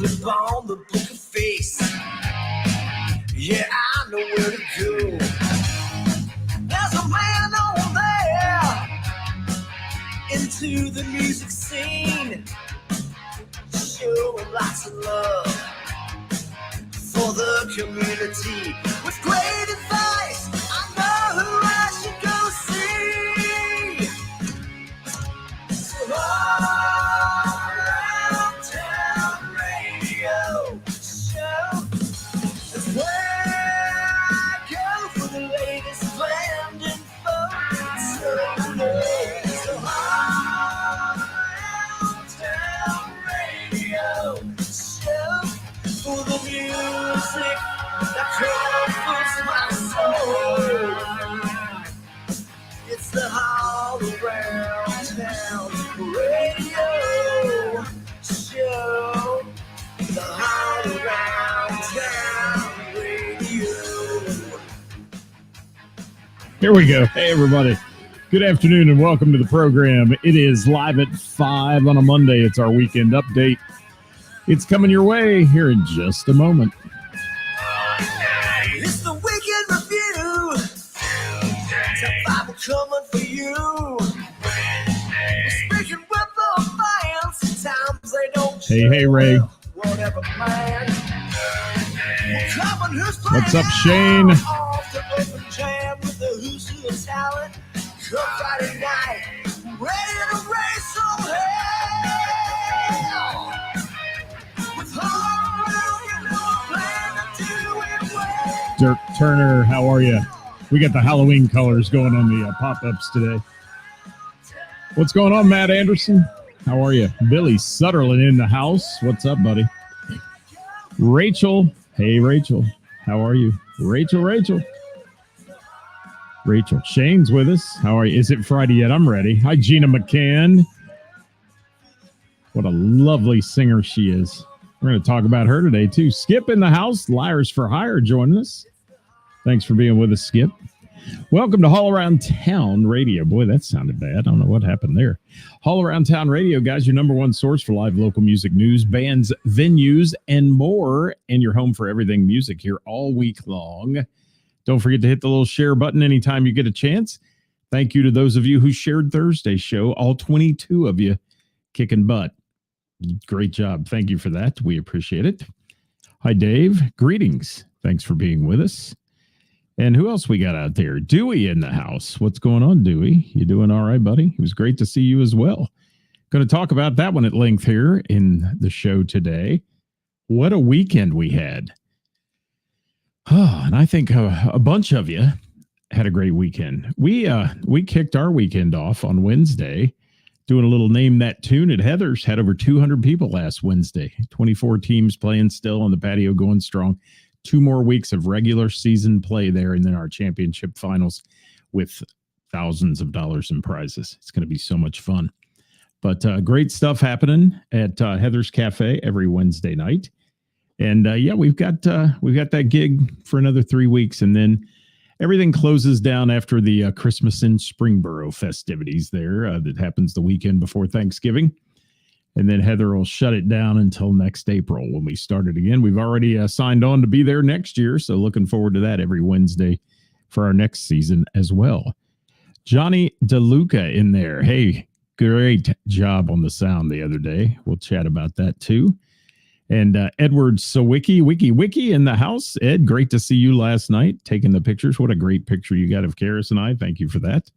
flip on the book of face. Yeah, I know where to go. There's a man over there into the music scene, showing lots of love for the community. With great advice, I know who I should go see. So all around town radio show is where I go for the latest band info. So all around town radio show for the music that comforts my soul. It's the All Around Town Radio Show. The All Around Town Radio. Here we go. Hey, everybody. Good afternoon and welcome to the program. It is live at 5 on a Monday. It's our weekend update. It's coming your way here in just a moment. It's the Weekend Review. Top 5 coming for you. Speaking with the fans, sometimes they don't. Hey, Ray. Whatever plan. What's up, Shane? Off the open jam with the who's who of talent. Come Friday night, ready to race on hell. With all around, you know I plan to do it well. Dirk Turner, how are you? We got the Halloween colors going on the pop-ups today. What's going on, Matt Anderson? How are you? Billy Sutherland in the house. What's up, buddy? Rachel. Hey, Rachel. How are you? Rachel. Shane's with us. How are you? Is it Friday yet? I'm ready. Hi, Gina McCann. What a lovely singer she is. We're going to talk about her today, too. Skip in the house. Liars for Hire joining us. Thanks for being with us, Skip. Welcome to All Around Town Radio. Boy, that sounded bad. I don't know what happened there. All Around Town Radio, guys, your number one source for live local music news, bands, venues, and more, and your home for everything music here all week long. Don't forget to hit the little share button anytime you get a chance. Thank you to those of you who shared Thursday's show, all 22 of you kicking butt. Great job. Thank you for that. We appreciate it. Hi, Dave. Greetings. Thanks for being with us. And who else we got out there? Dewey in the house. What's going on, Dewey? You doing all right, buddy? It was great to see you as well. Going to talk about that one at length here in the show today. What a weekend we had. Oh, and I think a bunch of you had a great weekend. We kicked our weekend off on Wednesday doing a little Name That Tune at Heather's. Had over 200 people last Wednesday. 24 teams playing still on the patio, going strong. 2 more weeks of regular season play there, and then our championship finals with thousands of dollars in prizes. It's going to be so much fun. But great stuff happening at Heather's Cafe every Wednesday night. And we've got that gig for another 3 weeks, and then everything closes down after the Christmas in Springboro festivities there. That happens the weekend before Thanksgiving. And then Heather will shut it down until next April when we start it again. We've already signed on to be there next year, so looking forward to that every Wednesday for our next season as well. Johnny DeLuca in there. Hey, great job on the sound the other day. We'll chat about that too. And Edward Sawicki, Wiki in the house. Ed, great to see you last night taking the pictures. What a great picture you got of Karis and I. Thank you for that.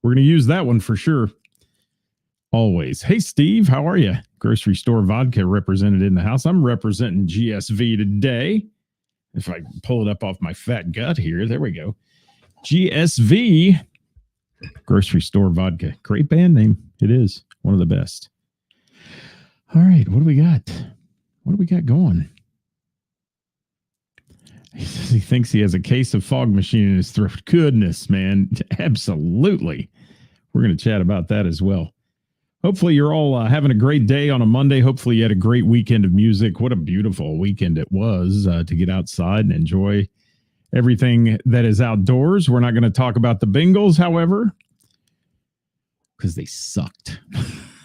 We're going to use that one for sure. Always. Hey, Steve, how are you? Grocery Store Vodka represented in the house. I'm representing GSV today. If I pull it up off my fat gut here, there we go. GSV, Grocery Store Vodka. Great band name. It is one of the best. All right, what do we got? What do we got going? He says he thinks he has a case of fog machine in his throat. Goodness, man. Absolutely. We're going to chat about that as well. Hopefully you're all having a great day on a Monday. Hopefully you had a great weekend of music. What a beautiful weekend it was to get outside and enjoy everything that is outdoors. We're not going to talk about the Bengals, however, because they sucked.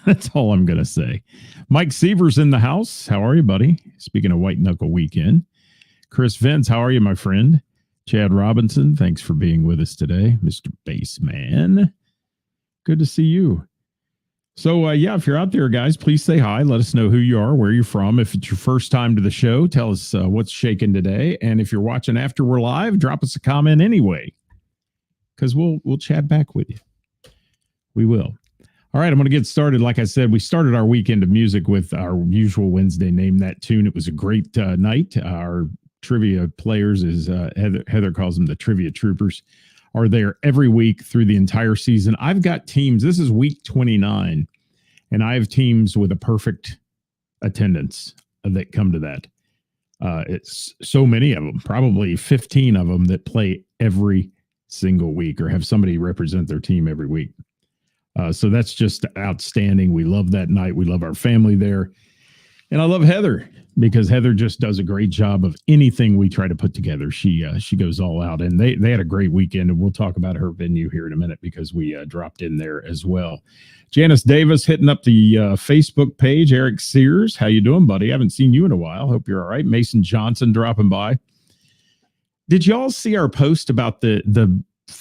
That's all I'm going to say. Mike Seaver's in the house. How are you, buddy? Speaking of White Knuckle Weekend. Chris Vince, how are you, my friend? Chad Robinson, thanks for being with us today. Mr. Baseman, good to see you. So, if you're out there, guys, please say hi. Let us know who you are, where you're from. If it's your first time to the show, tell us what's shaking today. And if you're watching after we're live, drop us a comment anyway, because we'll chat back with you. We will. All right, I'm going to get started. Like I said, we started our weekend of music with our usual Wednesday Name That Tune. It was a great night. Our trivia players, is Heather calls them the Trivia Troopers, are there every week through the entire season. I've got teams. This is week 29, and I have teams with a perfect attendance that come to that. It's so many of them, probably 15 of them that play every single week or have somebody represent their team every week. So that's just outstanding. We love that night. We love our family there. And I love Heather because Heather just does a great job of anything we try to put together. She goes all out, and they had a great weekend, and we'll talk about her venue here in a minute because we dropped in there as well. Janice Davis hitting up the Facebook page. Eric Sears, how you doing, buddy? I haven't seen you in a while. Hope you're all right. Mason Johnson dropping by. Did y'all see our post about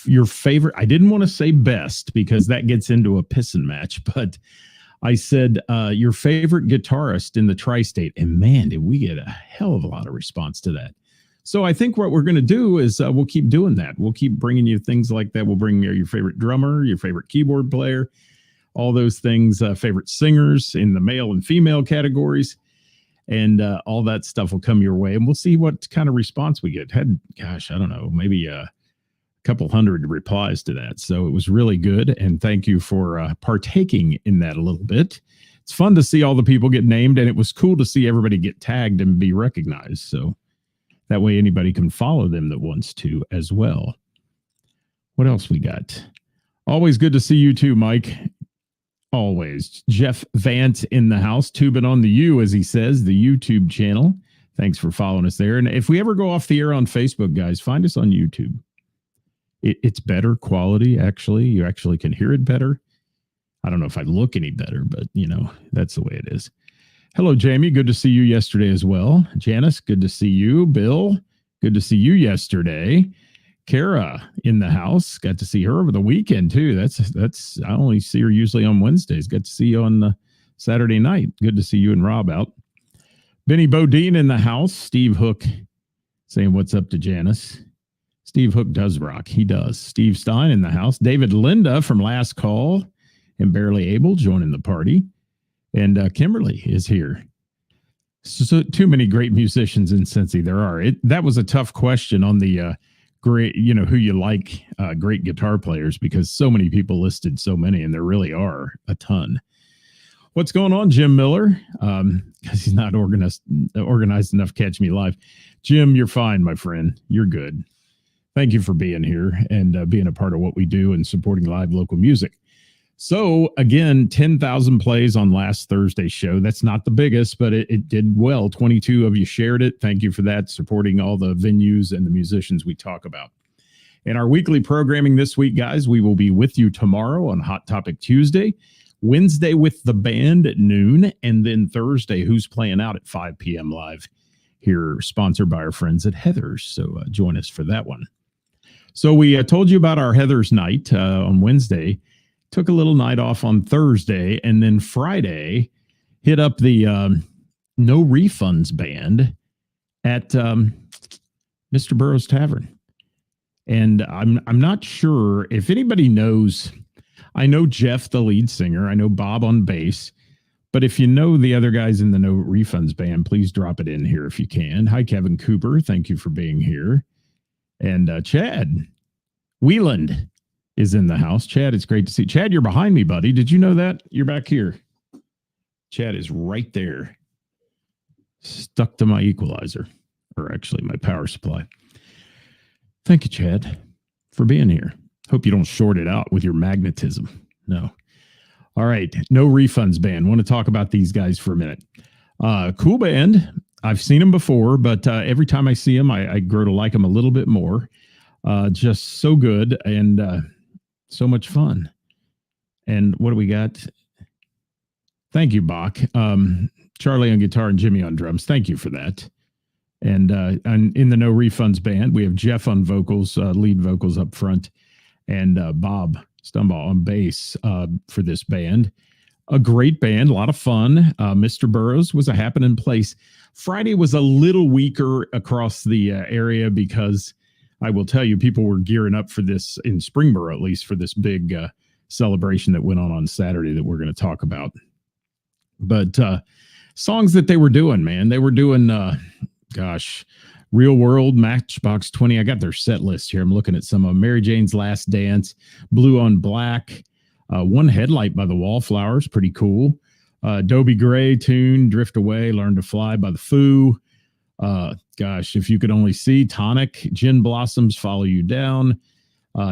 your favorite? I didn't want to say best because that gets into a pissing match, but I said, your favorite guitarist in the tri-state. And man, did we get a hell of a lot of response to that. So I think what we're going to do is we'll keep doing that. We'll keep bringing you things like that. We'll bring you your favorite drummer, your favorite keyboard player, all those things, favorite singers in the male and female categories. And all that stuff will come your way. And we'll see what kind of response we get. I don't know, maybe couple hundred replies to that. So it was really good. And thank you for partaking in that a little bit. It's fun to see all the people get named, and it was cool to see everybody get tagged and be recognized. So that way anybody can follow them that wants to as well. What else we got? Always good to see you too, Mike. Always. Jeff Vance in the house, tubing on the U, as he says, the YouTube channel. Thanks for following us there. And if we ever go off the air on Facebook, guys, find us on YouTube. It's better quality, actually. You actually can hear it better. I don't know if I look any better, but, that's the way it is. Hello, Jamie. Good to see you yesterday as well. Janice, good to see you. Bill, good to see you yesterday. Kara in the house. Got to see her over the weekend, too. That's I only see her usually on Wednesdays. Got to see you on the Saturday night. Good to see you and Rob out. Benny Bodine in the house. Steve Hook saying what's up to Janice. Steve Hook does rock. He does. Steve Stein in the house. David Linda from Last Call and Barely Able joining the party. And Kimberly is here. So too many great musicians in Cincy. There are. That was a tough question on the great, who you like, great guitar players, because so many people listed so many, and there really are a ton. What's going on, Jim Miller? Because he's not organized enough to catch me live. Jim, you're fine, my friend. You're good. Thank you for being here and being a part of what we do and supporting live local music. So, again, 10,000 plays on last Thursday's show. That's not the biggest, but it did well. 22 of you shared it. Thank you for that, supporting all the venues and the musicians we talk about. In our weekly programming this week, guys, we will be with you tomorrow on Hot Topic Tuesday, Wednesday with the band at noon, and then Thursday, Who's Playing Out at 5 p.m. live here, sponsored by our friends at Heather's. So join us for that one. So we told you about our Heather's night on Wednesday, took a little night off on Thursday, and then Friday hit up the No Refunds band at Mr. Burroughs Tavern. And I'm not sure if anybody knows. I know Jeff, the lead singer. I know Bob on bass. But if you know the other guys in the No Refunds band, please drop it in here if you can. Hi, Kevin Cooper. Thank you for being here. And Chad Wieland is in the house. Chad, it's great to see. Chad, you're behind me, buddy. Did you know that? You're back here. Chad is right there. Stuck to my equalizer, or actually my power supply. Thank you, Chad, for being here. Hope you don't short it out with your magnetism. No. All right. No Refunds band. Want to talk about these guys for a minute. Cool band. I've seen them before, but every time I see them, I grow to like them a little bit more. Just so good and so much fun. And what do we got? Thank you, Bach. Charlie on guitar and Jimmy on drums. Thank you for that. And in the No Refunds band, we have Jeff on vocals, lead vocals up front, and Bob Stumbaugh on bass for this band. A great band, a lot of fun. Mr. Burroughs was a happening place. Friday was a little weaker across the area because I will tell you, people were gearing up for this in Springboro, at least for this big celebration that went on Saturday that we're going to talk about. But songs that they were doing, man, they were doing, Real World, Matchbox 20. I got their set list here. I'm looking at some of them. Mary Jane's Last Dance, Blue on Black, One Headlight by the Wallflowers, pretty cool. Dobie Gray tune, Drift Away, Learn to Fly by the Foo. If you could only see, Tonic, Gin Blossoms, Follow You Down.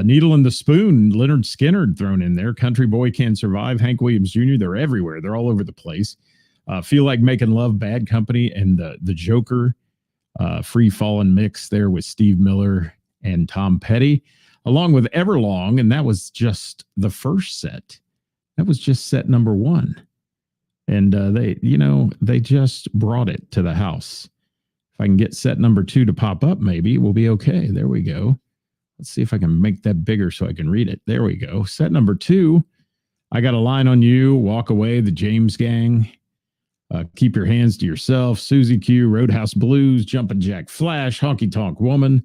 Needle and the Spoon, Leonard Skinner thrown in there. Country Boy Can Survive, Hank Williams Jr. They're everywhere. They're all over the place. Feel Like Making Love, Bad Company, and the Joker. Free Fallin' mix there with Steve Miller and Tom Petty, along with Everlong, and that was just the first set. That was just set number one. And they just brought it to the house. If I can get set number 2 to pop up, maybe we'll be okay. There we go. Let's see if I can make that bigger so I can read it. There we go. Set number 2. I Got a Line on You, Walk Away, The James Gang, Keep Your Hands to Yourself, Susie Q, Roadhouse Blues, Jumpin' Jack Flash, Honky Tonk Woman.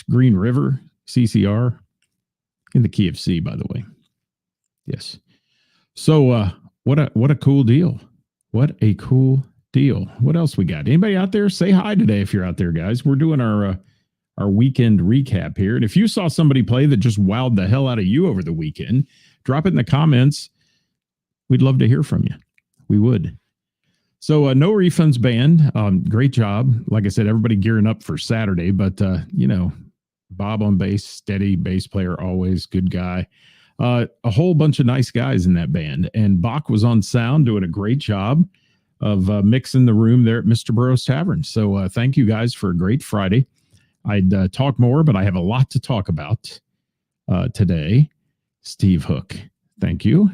Green River, CCR, in the key of C, by the way. Yes. So what a cool deal. What a cool deal. What else we got? Anybody out there? Say hi today if you're out there, guys. We're doing our weekend recap here. And if you saw somebody play that just wowed the hell out of you over the weekend, drop it in the comments. We'd love to hear from you. We would. So No Refunds band, great job. Like I said, everybody gearing up for Saturday, but Bob on bass, steady bass player, always good guy. A whole bunch of nice guys in that band. And Bach was on sound doing a great job of mixing the room there at Mr. Burroughs Tavern. So thank you guys for a great Friday. I'd talk more, but I have a lot to talk about today. Steve Hook, thank you.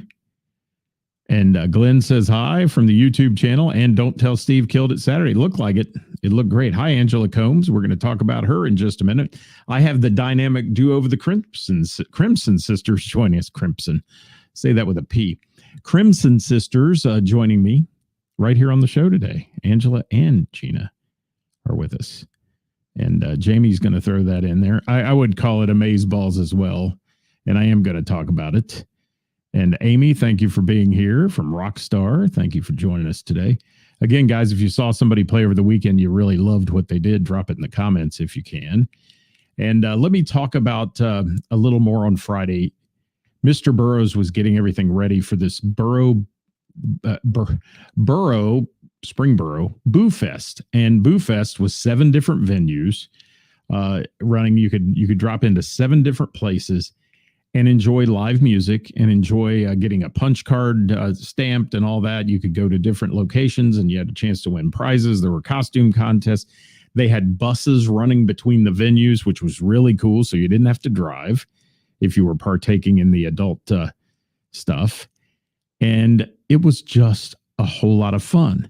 And Glenn says hi from the YouTube channel. And don't tell Steve killed it Saturday. Looked like it. It looked great. Hi, Angela Combs. We're going to talk about her in just a minute. I have the dynamic duo of the Crimson Sisters joining us. Crimson. Say that with a P. Crimson Sisters joining me right here on the show today. Angela and Gina are with us. And Jamie's going to throw that in there. I would call it Amazeballs as well. And I am going to talk about it. And Amy, thank you for being here from Rockstar. Thank you for joining us today. Again, guys, if you saw somebody play over the weekend, you really loved what they did, drop it in the comments if you can. And let me talk about a little more on Friday. Mr. Burroughs was getting everything ready for this Springboro Boo Fest. And Boo Fest was 7 different venues running. You could drop into 7 different places and enjoy live music and enjoy getting a punch card stamped and all that. You could go to different locations and you had a chance to win prizes. There were costume contests. They had buses running between the venues, which was really cool. So you didn't have to drive if you were partaking in the adult stuff. And it was just a whole lot of fun.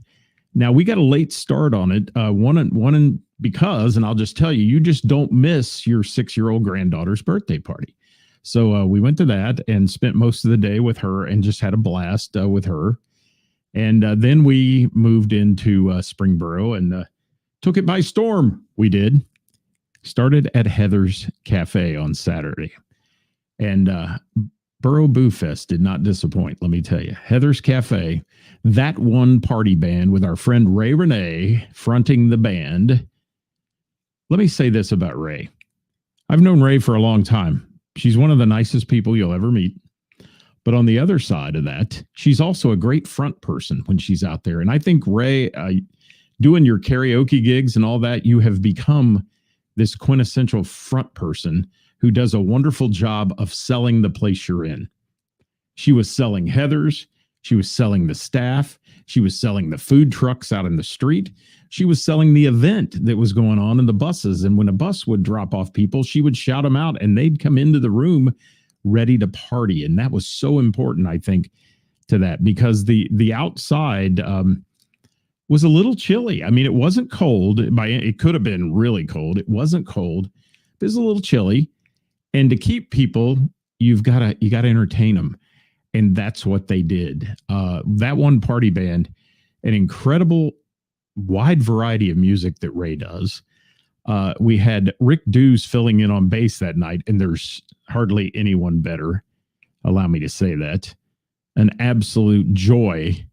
Now, we got a late start on it. Because I'll just tell you, you just don't miss your 6-year-old granddaughter's birthday party. So we went to that and spent most of the day with her and just had a blast with her. And then we moved into Springboro and took it by storm. We did. Started at Heather's Cafe on Saturday. And Borough Boo Fest did not disappoint, let me tell you. Heather's Cafe, that one party band with our friend Ray Renee fronting the band. Let me say this about Ray. I've known Ray for a long time. She's one of the nicest people you'll ever meet. But on the other side of that, she's also a great front person when she's out there. And I think, Ray, doing your karaoke gigs and all that, you have become this quintessential front person who does a wonderful job of selling the place you're in. She was selling Heather's. She was selling the staff. She was selling the food trucks out in the street. She was selling the event that was going on in the buses. And when a bus would drop off people, she would shout them out and they'd come into the room ready to party. And that was so important, I think, to that because the outside was a little chilly. I mean, it wasn't cold. It could have been really cold. It wasn't cold. It was a little chilly. And to keep people, you got to entertain them. And that's what they did. That one party band, an incredible wide variety of music that Ray does. We had Rick Dews filling in on bass that night, and there's hardly anyone better. Allow me to say that. An absolute joy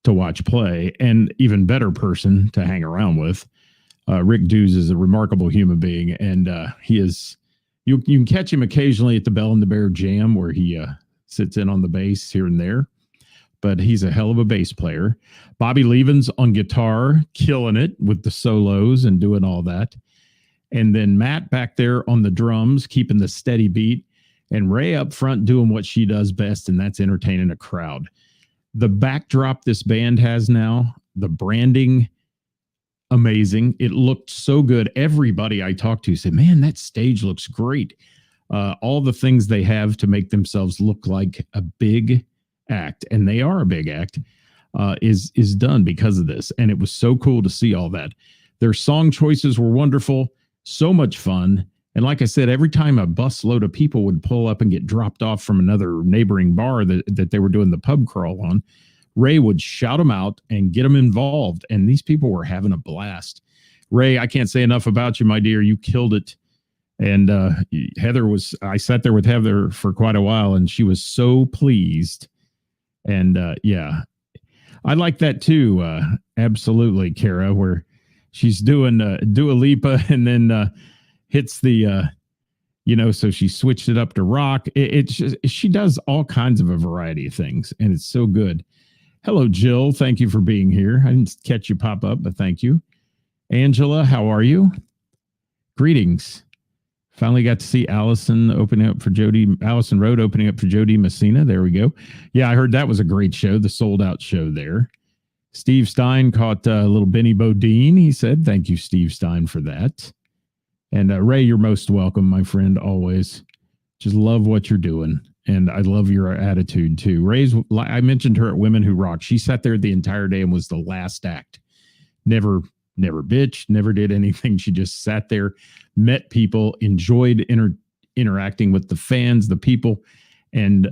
to watch play, and even better person to hang around with. Rick Dews is a remarkable human being, and he is. You can catch him occasionally at the Bell and the Bear Jam, where he sits in on the bass here and there. But he's a hell of a bass player. Bobby Levens on guitar, killing it with the solos and doing all that. And then Matt back there on the drums, keeping the steady beat. And Ray up front doing what she does best, and that's entertaining a crowd. The backdrop this band has now, the branding, amazing. It looked so good. Everybody I talked to said, man, that stage looks great. All the things they have to make themselves look like a big act, and they are a big act, is done because of this. And it was so cool to see all that. Their song choices were wonderful, so much fun. And like I said, every time a bus load of people would pull up and get dropped off from another neighboring bar that they were doing the pub crawl on, Ray would shout them out and get them involved. And these people were having a blast. Ray, I can't say enough about you, my dear. You killed it. And I sat there with Heather for quite a while, and she was so pleased. And yeah, I like that too. Absolutely, Kara, where she's doing Dua Lipa and then hits the, so she switched it up to rock. It's just, she does all kinds of a variety of things, and it's so good. Hello, Jill. Thank you for being here. I didn't catch you pop up, but thank you. Angela, how are you? Greetings. Finally got to see Allison Road opening up for Jody Messina. There we go. Yeah, I heard that was a great show, the sold out show there. Steve Stein caught a little Benny Bodine, he said. Thank you, Steve Stein, for that. And Ray, you're most welcome, my friend, always. Just love what you're doing. And I love your attitude, too. Ray's, I mentioned her at Women Who Rock. She sat there the entire day and was the last act. Never bitched, never did anything. She just sat there, met people, enjoyed interacting with the fans, the people, and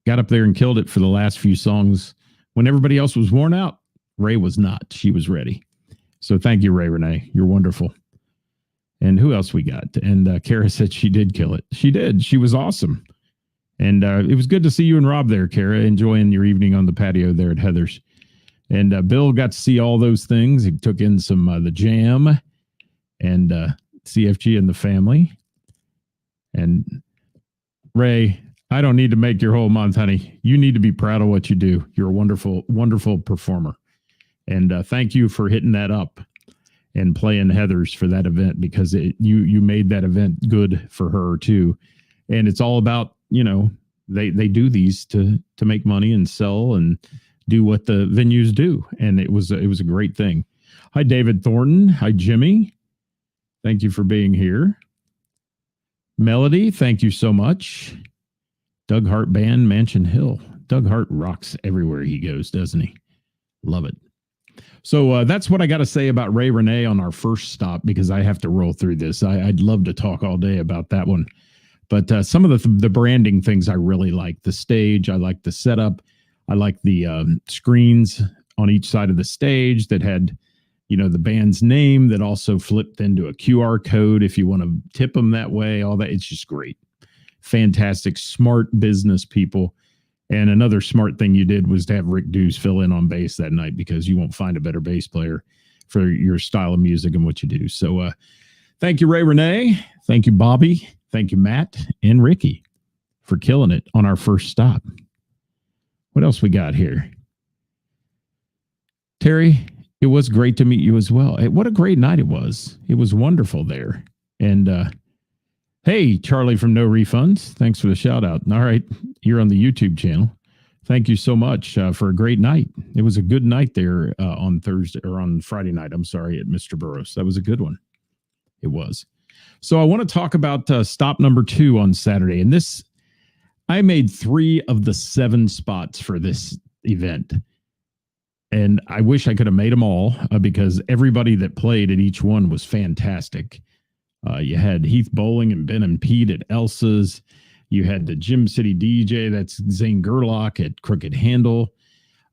got up there and killed it for the last few songs. When everybody else was worn out, Ray was not. She was ready. So thank you, Ray Renee. You're wonderful. And who else we got? And Kara said she did kill it. She did. She was awesome. And it was good to see you and Rob there, Kara, enjoying your evening on the patio there at Heather's. And Bill got to see all those things. He took in some the Jam and CFG and the family. And Ray, I don't need to make your whole month, honey. You need to be proud of what you do. You're a wonderful, wonderful performer. And thank you for hitting that up and playing Heather's for that event, because you made that event good for her too. And it's all about, they do these to make money and sell and do what the venues do. And it was a great thing. Hi, David Thornton. Hi, Jimmy. Thank you for being here. Melody, thank you so much. Doug Hart Band, Mansion Hill. Doug Hart rocks everywhere he goes, doesn't he? Love it. So that's what I got to say about Ray Renee on our first stop, because I have to roll through this. I'd love to talk all day about that one. But some of the branding things I really like. The stage, I like the setup. I like the screens on each side of the stage that had, the band's name that also flipped into a QR code if you want to tip them that way. All that. It's just great. Fantastic, smart business people. And another smart thing you did was to have Rick Dews fill in on bass that night, because you won't find a better bass player for your style of music and what you do. So thank you, Ray Renee. Thank you, Bobby. Thank you, Matt and Ricky, for killing it on our first stop. What else we got here? Terry, it was great to meet you as well. What a great night it was. It was wonderful there. And hey, Charlie from No Refunds, thanks for the shout out. All right, you're on the YouTube channel. Thank you so much for a great night. It was a good night there on Friday night. I'm sorry, at Mr. Burroughs. That was a good one. It was. So I want to talk about stop number 2 on Saturday. And I made 3 of the 7 spots for this event. And I wish I could have made them all because everybody that played at each one was fantastic. You had Heath Bowling and Ben and Pete at Elsa's. You had the Gym City DJ, that's Zane Gerlach at Crooked Handle.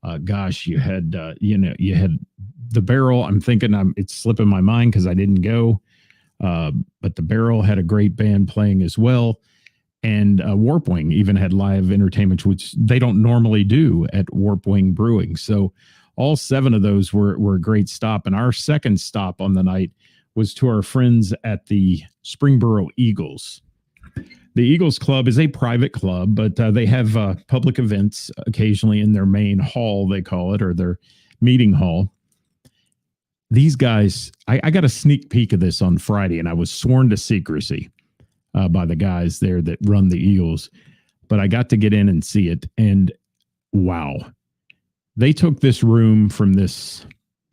You had you had the Barrel. I'm thinking it's slipping my mind because I didn't go. But the Barrel had a great band playing as well. And Warp Wing even had live entertainment, which they don't normally do at Warp Wing Brewing. So all 7 of those were a great stop. And our second stop on the night was to our friends at the Springboro Eagles. The Eagles Club is a private club, but they have public events occasionally in their main hall, they call it, or their meeting hall. These guys, I got a sneak peek of this on Friday, and I was sworn to secrecy by the guys there that run the Eagles. But I got to get in and see it, and wow. They took this room from this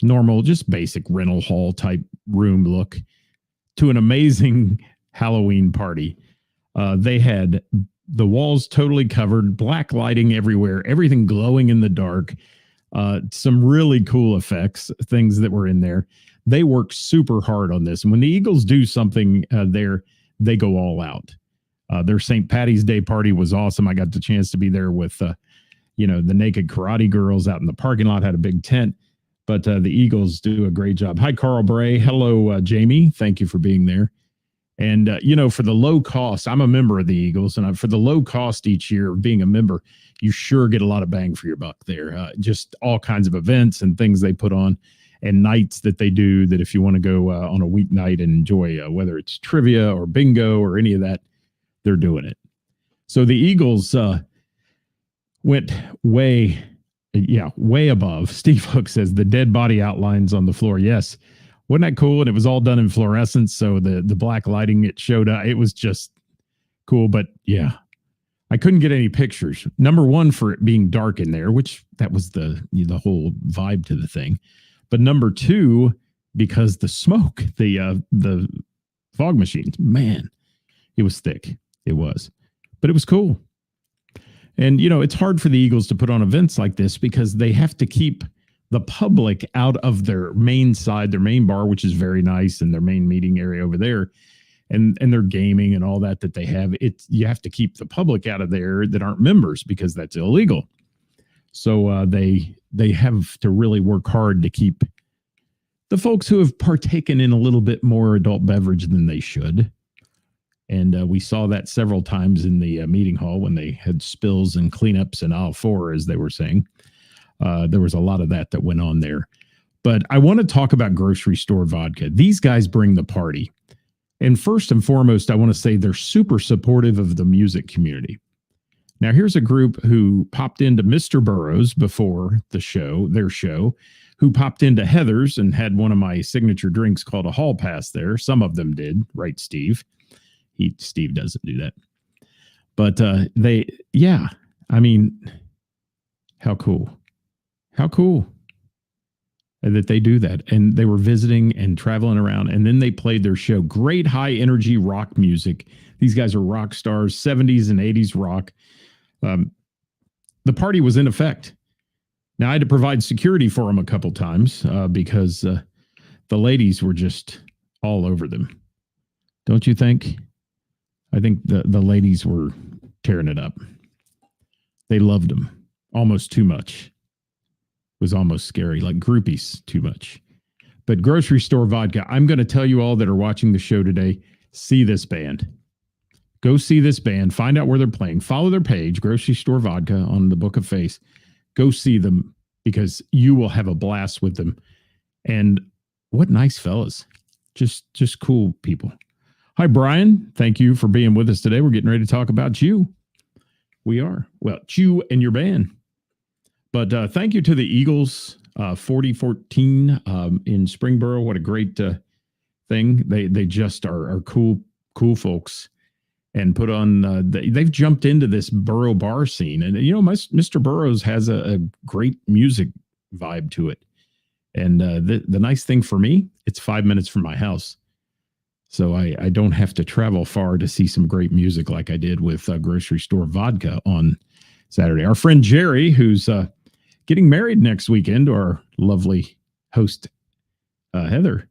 normal, just basic rental hall type room look to an amazing Halloween party. They had the walls totally covered, black lighting everywhere, everything glowing in the dark, some really cool effects, things that were in there. They worked super hard on this. And when the Eagles do something there, they go all out. Their St. Patty's Day party was awesome. I got the chance to be there with, the Naked Karate Girls out in the parking lot, had a big tent. But the Eagles do a great job. Hi, Carl Bray. Hello, Jamie. Thank you for being there. And, for the low cost, I'm a member of the Eagles, and for the low cost each year of being a member, you sure get a lot of bang for your buck there. Just all kinds of events and things they put on and nights that they do that if you want to go on a weeknight and enjoy, whether it's trivia or bingo or any of that, they're doing it. So the Eagles went way above. Steve Hook says the dead body outlines on the floor. Yes. Wasn't that cool? And it was all done in fluorescence. So the black lighting, it showed up. It was just cool. But yeah, I couldn't get any pictures. Number one, for it being dark in there, which that was the whole vibe to the thing. But number two, because the smoke, the fog machines, man, it was thick. It was, but it was cool. And, it's hard for the Eagles to put on events like this because they have to keep the public out of their main side, their main bar, which is very nice, and their main meeting area over there, and their gaming and all that they have. You have to keep the public out of there that aren't members because that's illegal. So they have to really work hard to keep the folks who have partaken in a little bit more adult beverage than they should. And we saw that several times in the meeting hall when they had spills and cleanups and aisle 4, as they were saying. There was a lot of that went on there. But I want to talk about Grocery Store Vodka. These guys bring the party. And first and foremost, I want to say they're super supportive of the music community. Now, here's a group who popped into Mr. Burroughs before their show, who popped into Heather's and had one of my signature drinks called a Hall Pass there. Some of them did, right, Steve? Steve doesn't do that. But how cool. How cool that they do that. And they were visiting and traveling around, and then they played their show. Great high energy rock music. These guys are rock stars, 70s and 80s rock. The party was in effect. Now, I had to provide security for them a couple times because the ladies were just all over them. Don't you think? I think the ladies were tearing it up. They loved them almost too much. It was almost scary, like groupies too much. But Grocery Store Vodka, I'm going to tell you all that are watching the show today, see this band. Go see this band. Find out where they're playing. Follow their page, Grocery Store Vodka, on the Book of Face. Go see them because you will have a blast with them. And what nice fellas. Just cool people. Hi, Brian. Thank you for being with us today. We're getting ready to talk about you. We are. Well, you and your band. But thank you to the Eagles, 4014 in Springboro. What a great thing. They just are cool folks, and put on, they've jumped into this Borough bar scene. And, Mr. Burroughs has a great music vibe to it. And the nice thing for me, it's 5 minutes from my house. So I don't have to travel far to see some great music like I did with Grocery Store Vodka on Saturday. Our friend Jerry, who's getting married next weekend to our lovely host, Heather.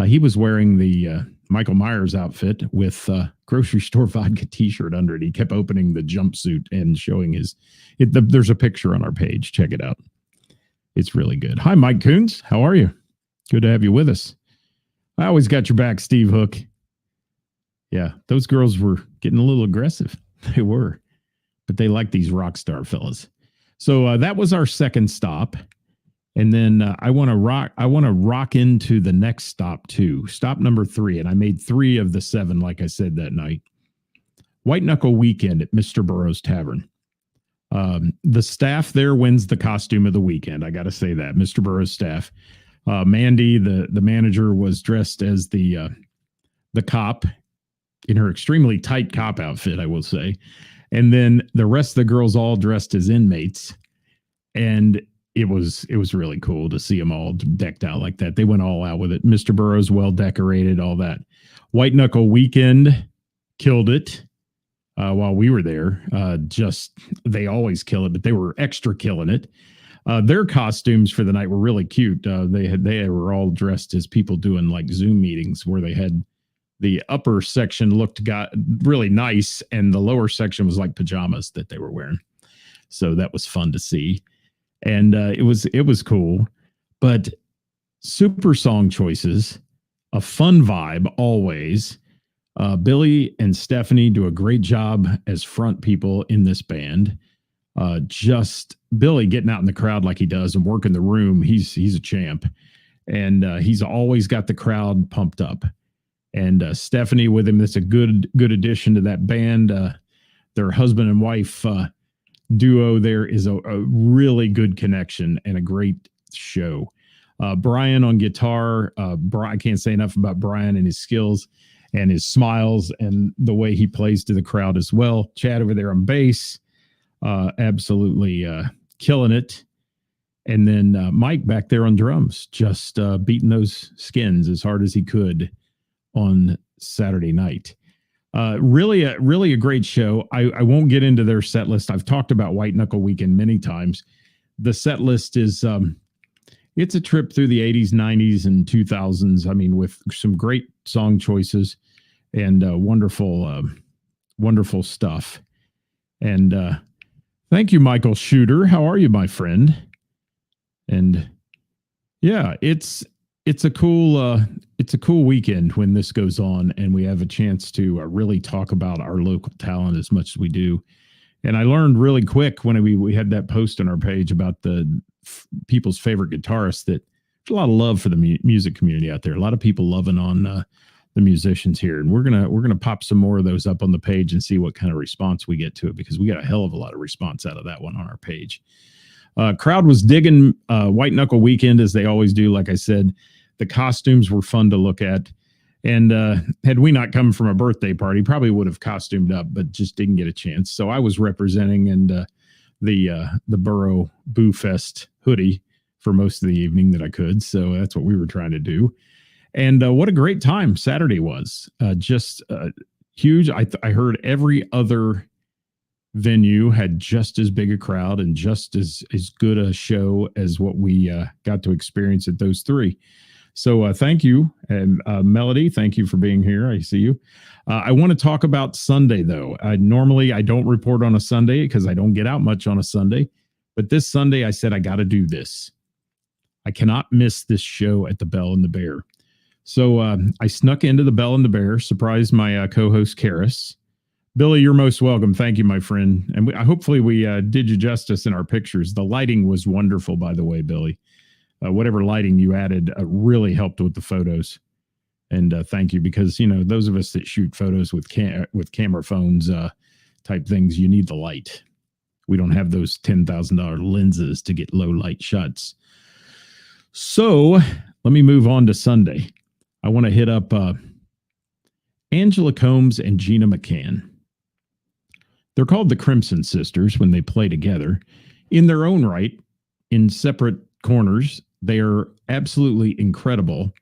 He was wearing the Michael Myers outfit with grocery store vodka t-shirt under it. He kept opening the jumpsuit and showing there's a picture on our page. Check it out. It's really good. Hi, Mike Coons. How are you? Good to have you with us. I always got your back, Steve Hook. Yeah, those girls were getting a little aggressive. They were, but they like these rock star fellas. So that was our second stop. And then I want to rock into the next stop too. Stop number 3. And I made 3 of the 7, like I said that night. White Knuckle Weekend at Mr. Burroughs Tavern. The staff there wins the costume of the weekend. I got to say that. Mr. Burroughs staff. Mandy, the manager, was dressed as the cop in her extremely tight cop outfit, I will say. And then the rest of the girls all dressed as inmates. And it was really cool to see them all decked out like that. They went all out with it. Mr. Burroughs, well decorated, all that. White Knuckle Weekend killed it while we were there. They always kill it, but they were extra killing it. Their costumes for the night were really cute. They were all dressed as people doing like Zoom meetings where they had the upper section got really nice and the lower section was like pajamas that they were wearing. So that was fun to see. And it was cool, but super song choices, a fun vibe always. Billy and Stephanie do a great job as front people in this band. Just Billy getting out in the crowd like he does and working the room. He's a champ, and he's always got the crowd pumped up. And Stephanie with him, that's a good addition to that band. Their husband and wife duo there is a really good connection and a great show. Brian on guitar. I can't say enough about Brian and his skills and his smiles and the way he plays to the crowd as well. Chad over there on bass, absolutely killing it. And then Mike back there on drums, just beating those skins as hard as he could on Saturday night. Really a great show. I won't get into their set list. I've talked about White Knuckle Weekend many times. The set list is it's a trip through the 80s, 90s, and 2000s. I mean, with some great song choices and wonderful stuff. And thank you, Michael Shooter. How are you, my friend? And yeah, it's a cool weekend when this goes on and we have a chance to really talk about our local talent as much as we do. And I learned really quick when we had that post on our page about the people's favorite guitarists that there's a lot of love for the music community out there. A lot of people loving on the musicians here, and we're gonna pop some more of those up on the page and see what kind of response we get to it, because we got a hell of a lot of response out of that one on our page. Crowd was digging White Knuckle Weekend as they always do. Like I said, the costumes were fun to look at. And had we not come from a birthday party, probably would have costumed up, but just didn't get a chance. So I was representing and the Burrow Boo Fest hoodie for most of the evening that I could. So that's what we were trying to do. And what a great time Saturday was. Just huge. I heard every other venue had just as big a crowd and just as good a show as what we got to experience at those three. So thank you. And Melody, thank you for being here. I see you. I want to talk about Sunday, though. Normally, I don't report on a Sunday because I don't get out much on a Sunday. But this Sunday, I said, I got to do this. I cannot miss this show at the Bell and the Bear. So I snuck into the Bell and the Bear, surprised my co-host, Karis. Billy, you're most welcome. Thank you, my friend. And hopefully we did you justice in our pictures. The lighting was wonderful, by the way, Billy. Whatever lighting you added really helped with the photos. And thank you, because, you know, those of us that shoot photos with camera phones type things, you need the light. We don't have those $10,000 lenses to get low light shots. So let me move on to Sunday. I want to hit up Angela Combs and Gina McCann. They're called the Crimson Sisters when they play together. In their own right, in separate corners, they are absolutely incredible.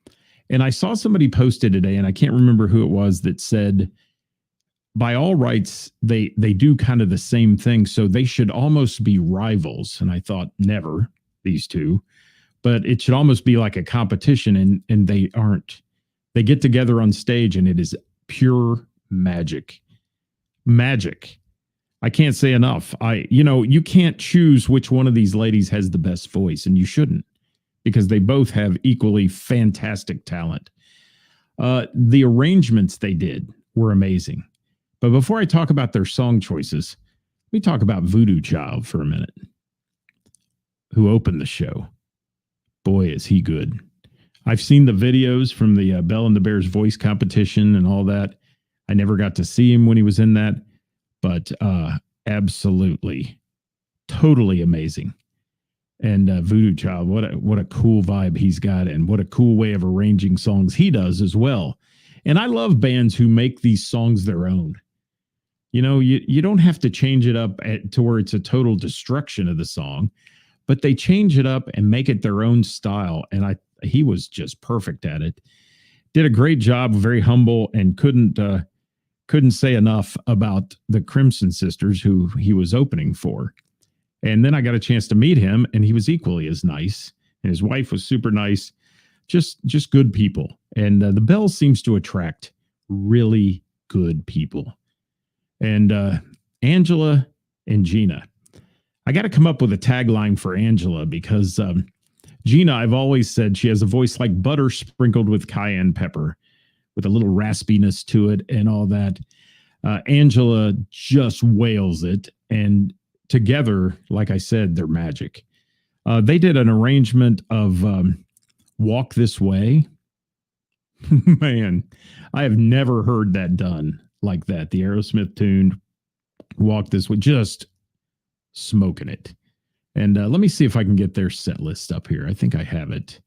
And I saw somebody posted today, and I can't remember who it was, that said, by all rights, they do kind of the same thing. So they should almost be rivals. And I thought, never, these two. But it should almost be like a competition, and they aren't. They get together on stage, and it is pure magic. Magic. I can't say enough. You can't choose which one of these ladies has the best voice, and you shouldn't, because they both have equally fantastic talent. The arrangements they did were amazing. But before I talk about their song choices, let me talk about Voodoo Child for a minute, who opened the show. Boy, is he good. I've seen the videos from the Belle and the Bears voice competition and all that. I never got to see him when he was in that, but absolutely, totally amazing. And Voodoo Child, what a cool vibe he's got, and what a cool way of arranging songs he does as well. And I love bands who make these songs their own. You don't have to change it up to where it's a total destruction of the song, but they change it up and make it their own style. And he was just perfect at it. Did a great job, very humble, and couldn't say enough about the Crimson Sisters, who he was opening for. And then I got a chance to meet him, and he was equally as nice. And his wife was super nice. Just good people. And the Bell seems to attract really good people. And Angela and Gina. I got to come up with a tagline for Angela, because Gina, I've always said she has a voice like butter sprinkled with cayenne pepper, with a little raspiness to it and all that. Angela just wails it. And together, like I said, they're magic. They did an arrangement of Walk This Way. Man, I have never heard that done like that. The Aerosmith tune, Walk This Way, just smoking it. And let me see if I can get their set list up here. I think I have it,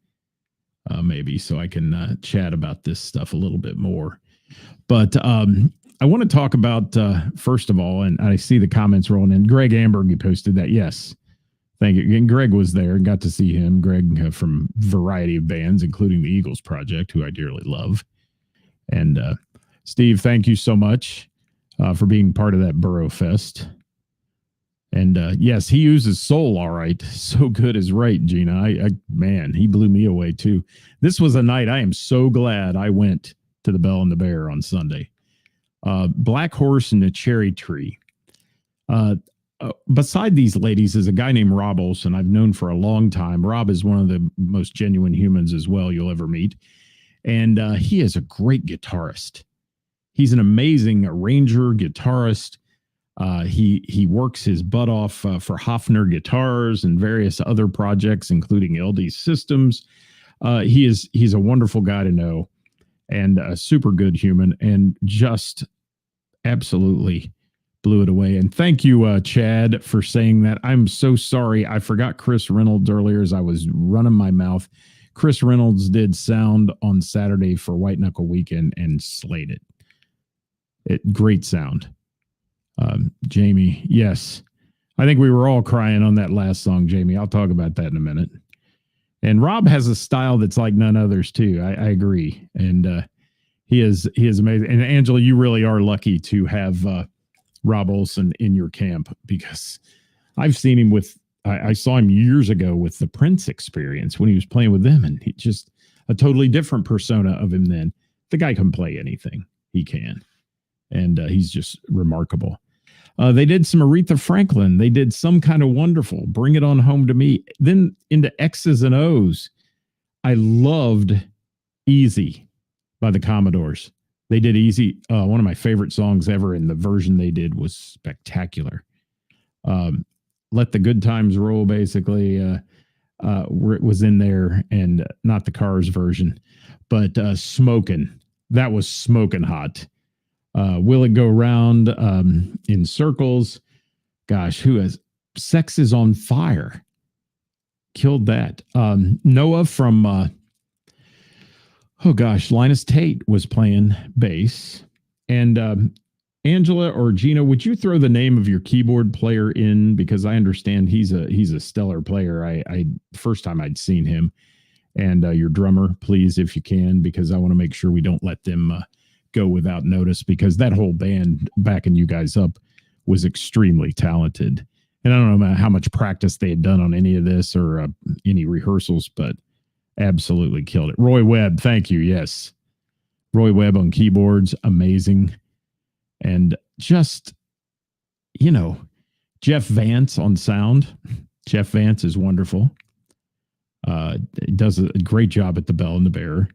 maybe, so I can chat about this stuff a little bit more. But I want to talk about, first of all, and I see the comments rolling in. Greg Amberg, you posted that. Yes. Thank you. And Greg was there and got to see him. Greg from a variety of bands, including the Eagles Project, who I dearly love. And Steve, thank you so much for being part of that Burrow Fest. And yes, he uses soul all right. So good is right, Gina. Man, he blew me away too. This was a night I am so glad I went to the Bell and the Bear on Sunday. Black Horse and the Cherry Tree. Beside these ladies is a guy named Rob Olson I've known for a long time. Rob is one of the most genuine humans as well you'll ever meet. And he is a great guitarist. He's an amazing arranger, guitarist. He works his butt off for Hofner Guitars and various other projects, including LD Systems. He's a wonderful guy to know, and a super good human, and just absolutely blew it away. And thank you, Chad, for saying that. I'm so sorry. I forgot Chris Reynolds earlier as I was running my mouth. Chris Reynolds did sound on Saturday for White Knuckle Weekend and slayed it. Great sound. Jamie, yes. I think we were all crying on that last song, Jamie. I'll talk about that in a minute. And Rob has a style that's like none others too. I agree. And he is amazing. And Angela, you really are lucky to have Rob Olson in your camp, because I've seen him I saw him years ago with the Prince Experience when he was playing with them, and he just a totally different persona of him then. The guy can play anything. He can. And he's just remarkable. They did some Aretha Franklin. They did Some Kind of Wonderful, Bring It On Home to Me. Then into X's and O's. I loved Easy by the Commodores. They did Easy, one of my favorite songs ever, and the version they did was spectacular. Let the Good Times Roll, basically, was in there, and not the Cars version, but Smokin'. That was smoking hot. Will It Go Round, In Circles. Gosh, who has Sex Is on Fire? Killed that. Noah from, Linus Tate was playing bass. And Angela or Gina, would you throw the name of your keyboard player in? Because I understand he's a stellar player. I first time I'd seen him. And your drummer, please, if you can, because I want to make sure we don't let them go without notice because that whole band backing you guys up was extremely talented. And I don't know how much practice they had done on any of this or any rehearsals, but absolutely killed it. Roy Webb, thank you. Yes. Roy Webb on keyboards, amazing. And just, Jeff Vance on sound. Jeff Vance is wonderful. Does a great job at the Bell and the Bear.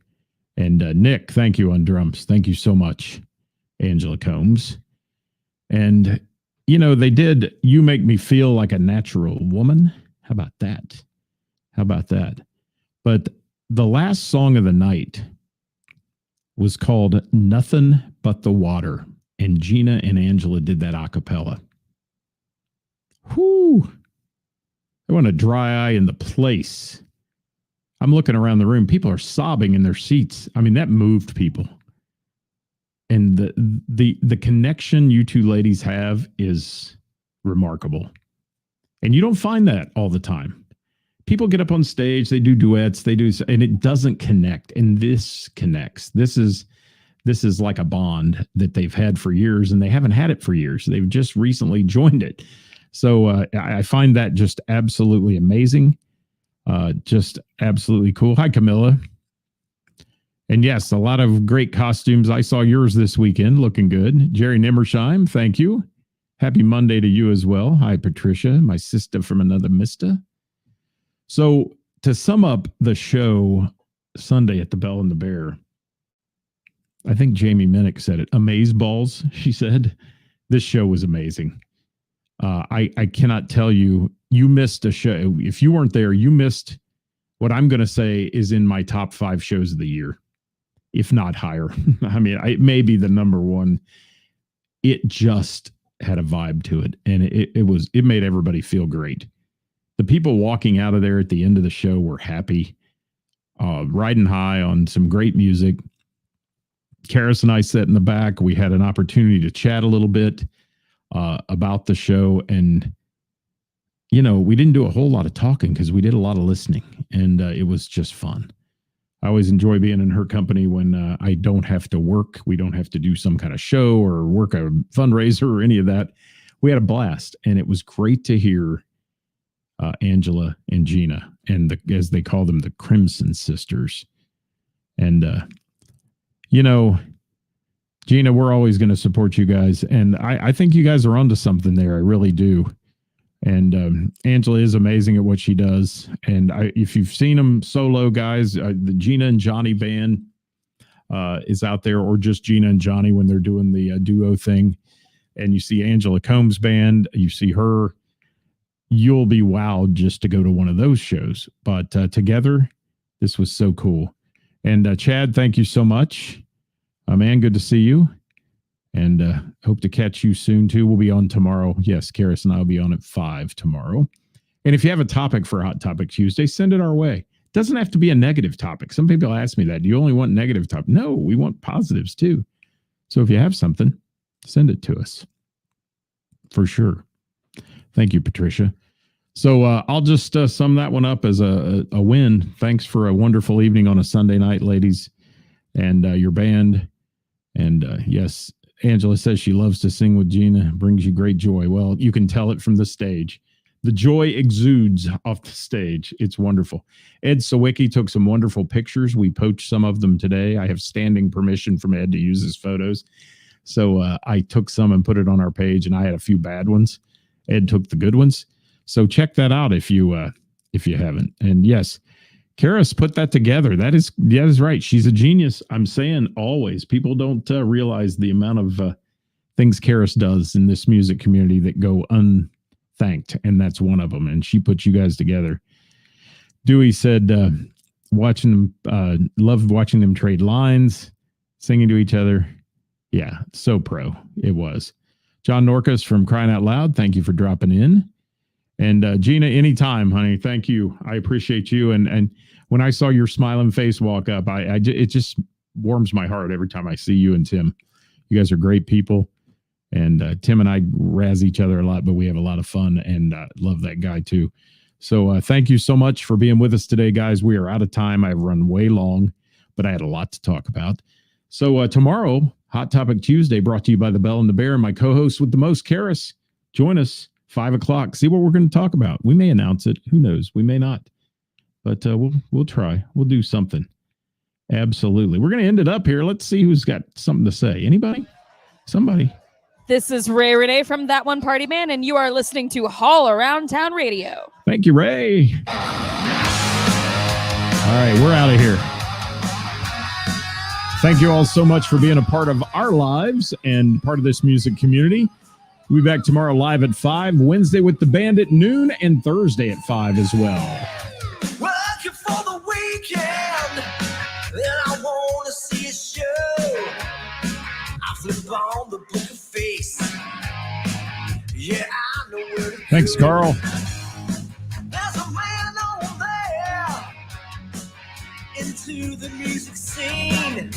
And Nick, thank you on drums. Thank you so much, Angela Combs. And, they did You Make Me Feel Like a Natural Woman. How about that? But the last song of the night was called Nothing But the Water. And Gina and Angela did that a cappella. Whoo! I want a dry eye in the place. I'm looking around the room. People are sobbing in their seats. I mean, that moved people. And the connection you two ladies have is remarkable. And you don't find that all the time. People get up on stage, they do duets, and it doesn't connect. And this connects. This is like a bond that they've had for years, and they haven't had it for years. They've just recently joined it. So I find that just absolutely amazing. Just absolutely cool. Hi, Camilla. And yes, a lot of great costumes. I saw yours this weekend, looking good. Jerry Nimmersheim, thank you. Happy Monday to you as well. Hi, Patricia, my sister from another mister. So to sum up the show Sunday at the Bell and the Bear, I think Jamie Minnick said it. Amazeballs, she said. This show was amazing. I cannot tell you, you missed a show. If you weren't there, you missed what I'm going to say is in my top 5 shows of the year, if not higher. I mean, it may be the number one. It just had a vibe to it, and it made everybody feel great. The people walking out of there at the end of the show were happy, riding high on some great music. Karis and I sat in the back. We had an opportunity to chat a little bit about the show. And, we didn't do a whole lot of talking because we did a lot of listening, and it was just fun. I always enjoy being in her company when I don't have to work. We don't have to do some kind of show or work a fundraiser or any of that. We had a blast, and it was great to hear Angela and Gina, and as they call them, the Crimson Sisters. And, Gina, we're always going to support you guys. And I think you guys are onto something there. I really do. And Angela is amazing at what she does. And if you've seen them solo, guys, the Gina and Johnny band is out there, or just Gina and Johnny when they're doing the duo thing. And you see Angela Combs' band, you see her, you'll be wowed just to go to one of those shows. But together, this was so cool. And Chad, thank you so much. Man, good to see you. And hope to catch you soon, too. We'll be on tomorrow. Yes, Karis and I will be on at 5 tomorrow. And if you have a topic for Hot Topic Tuesday, send it our way. It doesn't have to be a negative topic. Some people ask me that. Do you only want negative topics? No, we want positives, too. So if you have something, send it to us. For sure. Thank you, Patricia. So I'll just sum that one up as a win. Thanks for a wonderful evening on a Sunday night, ladies, and your band. And yes, Angela says she loves to sing with Gina. Brings you great joy. Well, you can tell it from the stage. The joy exudes off the stage. It's wonderful. Ed Sawicki took some wonderful pictures. We poached some of them today. I have standing permission from Ed to use his photos. So I took some and put it on our page, and I had a few bad ones. Ed took the good ones. So check that out if you haven't. And yes, Karis put that together. That is right. She's a genius. I'm saying always. People don't realize the amount of things Karis does in this music community that go unthanked, and that's one of them. And she put you guys together. Dewey said, loved watching them trade lines, singing to each other. Yeah, so pro. It was. John Norcus from Crying Out Loud, thank you for dropping in. And Gina, anytime, honey. Thank you. I appreciate you. And when I saw your smiling face walk up, it just warms my heart every time I see you and Tim. You guys are great people. And Tim and I razz each other a lot, but we have a lot of fun, and love that guy too. So thank you so much for being with us today, guys. We are out of time. I've run way long, but I had a lot to talk about. So tomorrow, Hot Topic Tuesday brought to you by the Bell and the Bear and my co-host with the most, Karis. Join us 5 o'clock. See what we're going to talk about. We may announce it. Who knows? We may not. But we'll try. We'll do something. Absolutely. We're going to end it up here. Let's see who's got something to say. Anybody? Somebody. This is Ray Renee from That One Party Man, and you are listening to Haul Around Town Radio. Thank you, Ray. All right, we're out of here. Thank you all so much for being a part of our lives and part of this music community. We'll be back tomorrow live at 5, Wednesday with the band at noon, and Thursday at 5 as well. Working for the weekend, and I want to see a show. I flip on the book of face. Yeah, I know where to Thanks, go. Carl. There's a man over there into the music scene,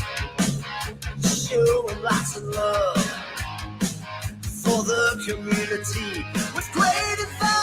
showing lots of love for the community with great advice.